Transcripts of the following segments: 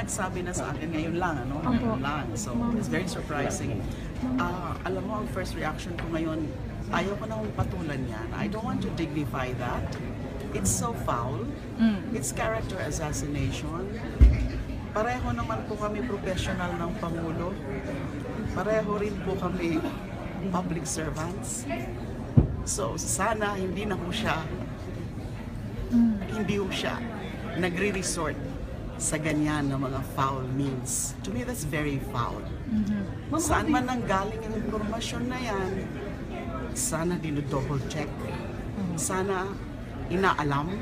Nagsabi na sa akin ngayon lang, ano? Ngayon lang. So, it's very surprising. Alam mo, ang first reaction ko ngayon, ayaw ko nang patulan yan. I don't want to dignify that. It's so foul. It's character assassination. Pareho naman po kami professional ng Pangulo. Pareho rin po kami public servants. So, sana hindi na po siya, hindi po siya nagre-resort sa ganyan na mga foul means. To me, that's very foul. Saan man nanggaling ang impormasyon na yan, sana dino-double check. Sana inaalam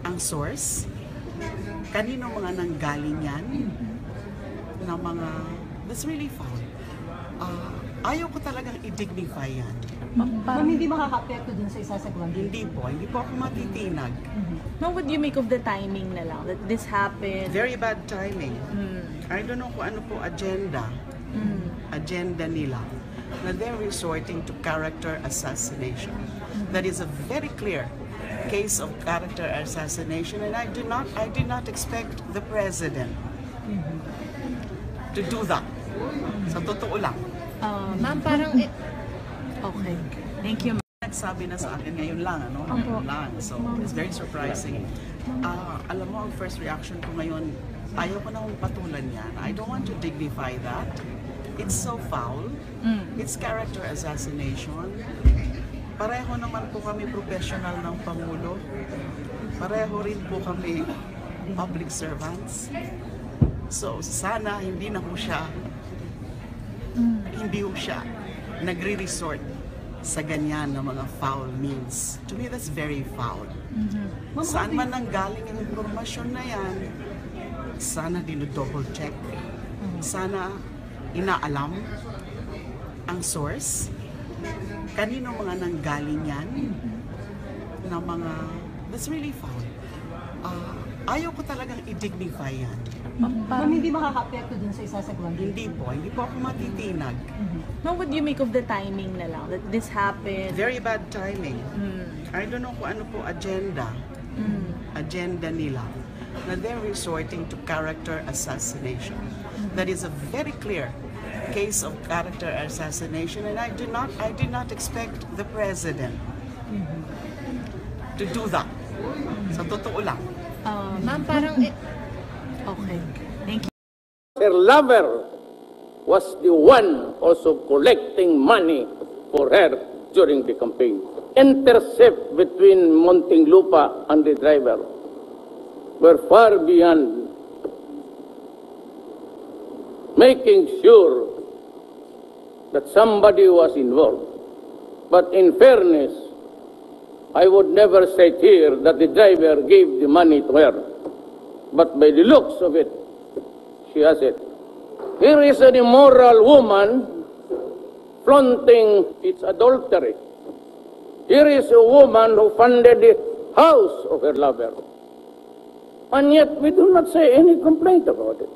ang source. Kanino mga nanggaling yan na mga, that's really foul. Ayaw ko talagang i-dignify yan. Ma'am, hindi makaka-apekto dun sa isasagawang Hindi po ako matitinag. What would you make of the timing na lang that this happened? Very bad timing. I don't know kung ano po agenda nila na they're resorting to character assassination. That is a very clear case of character assassination, and I did not expect the president to do that. Sa totoo lang. Ma'am, parang okay. Thank you. Nagsabi na sa akin ngayon lang, ano? Ngayon lang. So, it's very surprising. Alam mo, ang first reaction ko ngayon, ayaw ko nang patulan yan. I don't want to dignify that. It's so foul. It's character assassination. Pareho naman po kami professional ng Pangulo. Pareho rin po kami public servants. So, sana hindi na po siya, hindi po siya nagre-resort sa ganyan na mga foul means. To me, that's very foul. Saan man nanggaling ang impormasyon na yan, sana dino-double check. Sana inaalam ang source. Kanino mga nanggaling yan na mga, that's really foul. Ayaw ko talagang i-dignify yan. Ma'am, hindi makaka-apekto dun sa isasagawang Hindi po ako matitinag. What would you make of the timing na lang that this happened? Very bad timing. I don't know kung ano po agenda nila na they're resorting to character assassination. That is a very clear case of character assassination, and I did not expect the president to do that. Sa totoo lang. Ma'am, parang okay. Thank you. Her lover was the one also collecting money for her during the campaign. Intercept between Muntinlupa and the driver were far beyond making sure that somebody was involved. But in fairness, I would never say here that the driver gave the money to her. But by the looks of it, she has it. Here is an immoral woman flaunting its adultery. Here is a woman who funded the house of her lover. And yet we do not say any complaint about it.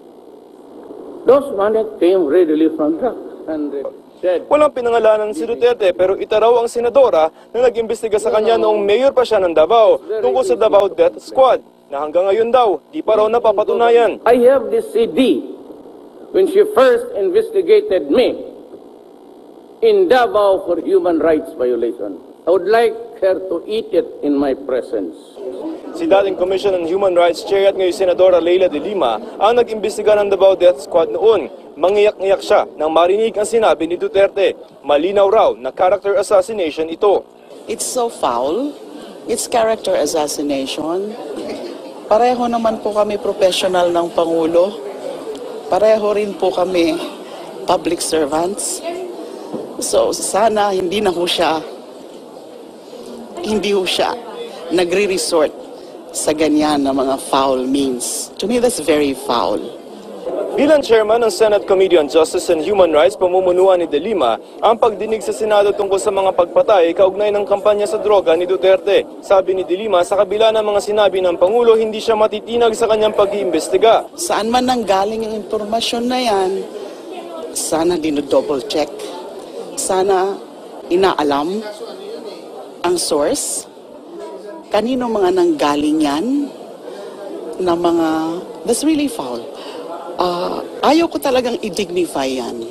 Those money came readily from drugs. And said, walang pinangalanan si Duterte pero itaraw ang senadora na nag-imbestiga sa kanya noong mayor pa siya ng Davao tungkol sa Davao Death Squad na hanggang ngayon daw di pa raw napapatunayan. I have this CD when she first investigated me in Davao for human rights violation. I would like her to eat it in my presence. Si dating Commission on Human Rights Chair at ngayon Senadora Leila de Lima ang nag-imbestiga ng Davao Death Squad noon. Mangiyak-ngiyak siya nang marinig ang sinabi ni Duterte. Malinaw raw na character assassination ito. It's so foul. It's character assassination. Pareho naman po kami professional ng Pangulo. Pareho rin po kami public servants. So sana hindi na po siya, nagre-resort sa ganyan na mga foul means. To me, that's very foul. Bilang chairman ng Senate Committee on Justice and Human Rights, pamumunuan ni De Lima ang pagdinig sa Senado tungkol sa mga pagpatay kaugnay ng kampanya sa droga ni Duterte. Sabi ni De Lima, sa kabila ng mga sinabi ng Pangulo, hindi siya matitinag sa kanyang pag-iimbestiga. Saan man nanggaling ang impormasyon na yan, sana dino-double check. Sana inaalam ang source. Kanino mga nanggaling yan na mga, that's really foul. Ayaw ko talagang i-dignify yan.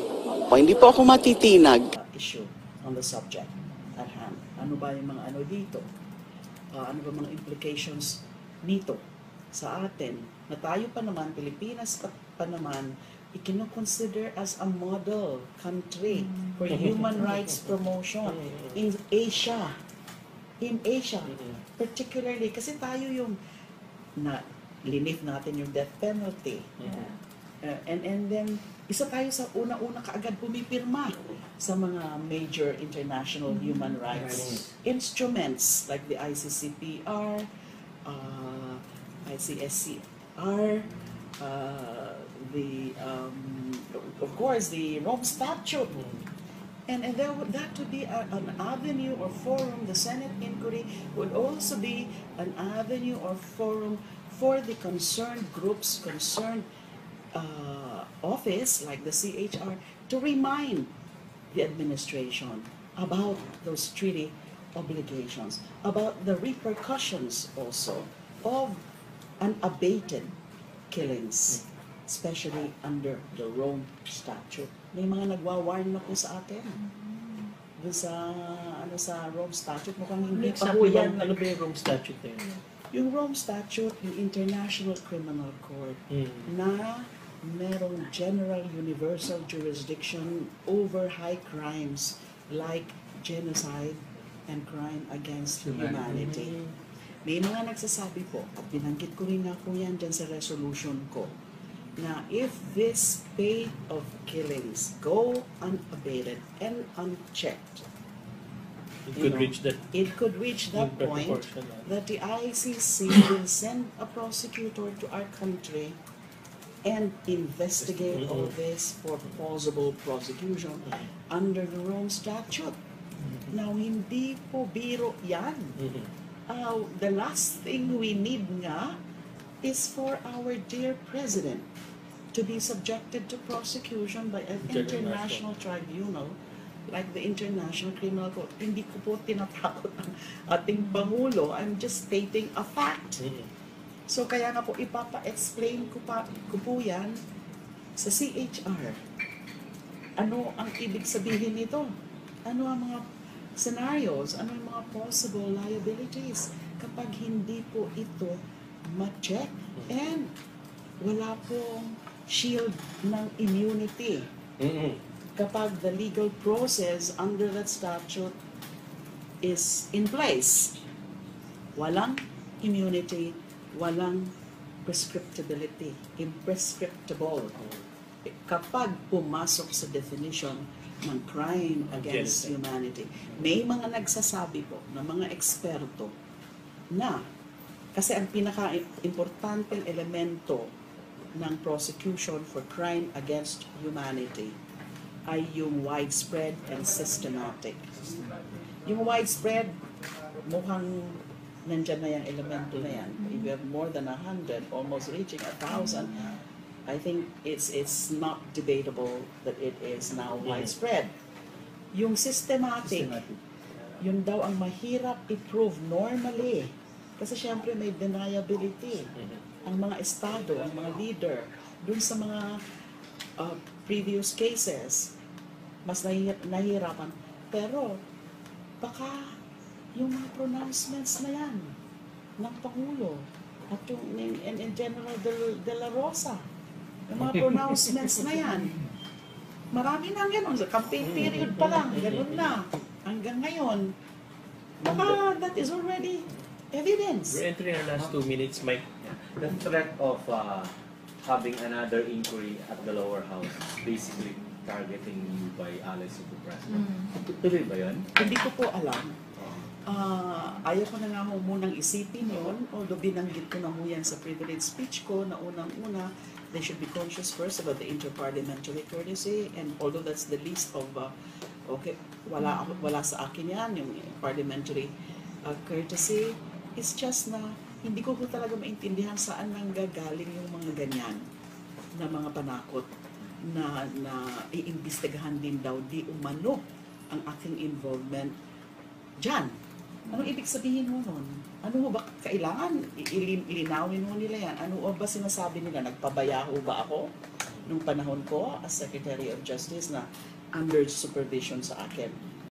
O hindi po ako matitinag. Issue on the subject at hand. Ano ba yung mga ano dito? Ano ba mga implications nito sa atin? Na tayo pa naman, Pilipinas pa naman, ikinoconsider as a model country for human rights promotion in Asia. In Asia, particularly, kasi tayo yung na linif natin yung death penalty. And then, isa tayo sa una-una kaagad pumipirma sa mga major international human rights instruments like the ICCPR, ICSCR, of course, the Rome Statute. And that would be an avenue or forum, the Senate inquiry would also be an avenue or forum for the concerned groups, concerned office, like the CHR, to remind the administration about those treaty obligations, about the repercussions also of unabated killings, especially under the Rome Statute. May mga nagwa-warn na po sa atin. Doon sa Rome Statute, mukhang hindi pa po yan. Ano ba yung Rome Statute na yun? Yung Rome Statute, yung International Criminal Court, na merong general universal jurisdiction over high crimes like genocide and crime against humanity. May mga nagsasabi po, at binanggit ko rin nga po yan dyan sa resolution ko, na if this spate of killings go unabated and unchecked, it could reach that point that the ICC will send a prosecutor to our country and investigate all this for plausible prosecution under the Rome Statute. Now, hindi po biro yan. The last thing we need nga is for our dear President to be subjected to prosecution by an international tribunal like the International Criminal Court. Hindi ko po tinatakot ang ating Pangulo. I'm just stating a fact. So kaya nga po ipapa-explain ko po yan sa CHR. Ano ang ibig sabihin nito? Ano ang mga scenarios? Ano ang mga possible liabilities kapag hindi po ito ma-check and wala pong shield ng immunity? Kapag the legal process under that statute is in place, walang immunity, walang prescriptibility, imprescriptible. Kapag pumasok sa definition ng crime against humanity, may mga nagsasabi po ng mga eksperto na kasi ang pinaka-importanteng elemento ng prosecution for crime against humanity ay yung widespread and systematic. Yung widespread, mukhang nandyan na yung elemento na yan. If you have more than 100, almost reaching 1,000, I think it's not debatable that it is now widespread. Yung systematic, yun daw ang mahirap i-prove normally. Kasi syempre may deniability. Ang mga estado, ang mga leader, dun sa mga previous cases, mas nahihirapan. Pero, baka yung mga pronouncements na yan ng Pangulo at yung in General de la Rosa, yung mga pronouncements na yan, marami na gano'n. Sa campaign period pa lang, gano'n na. Hanggang ngayon, baka that is already evidence. We're entering our last 2 minutes, Mike. The threat of having another inquiry at the lower house, basically targeting you by allies of the president. Tuloy ba yun? Hindi ko po alam. Ayaw ko na nga ho munang isipin yun, although binanggit ko na ho yan sa privilege speech ko na unang-una, they should be conscious first about the interparliamentary courtesy, and although that's the least of, wala sa akin yan, yung parliamentary courtesy, it's just na hindi ko talaga maintindihan saan nanggagaling yung mga ganyan na mga panakot na iimbestigahan din daw di umano ang aking involvement dyan. Anong ibig sabihin mo nun? Ano ho ba kailangan? Ilinawin mo nila yan. Ano ba sinasabi nila? Nagpabaya ho ba ako nung panahon ko as Secretary of Justice na under supervision sa akin?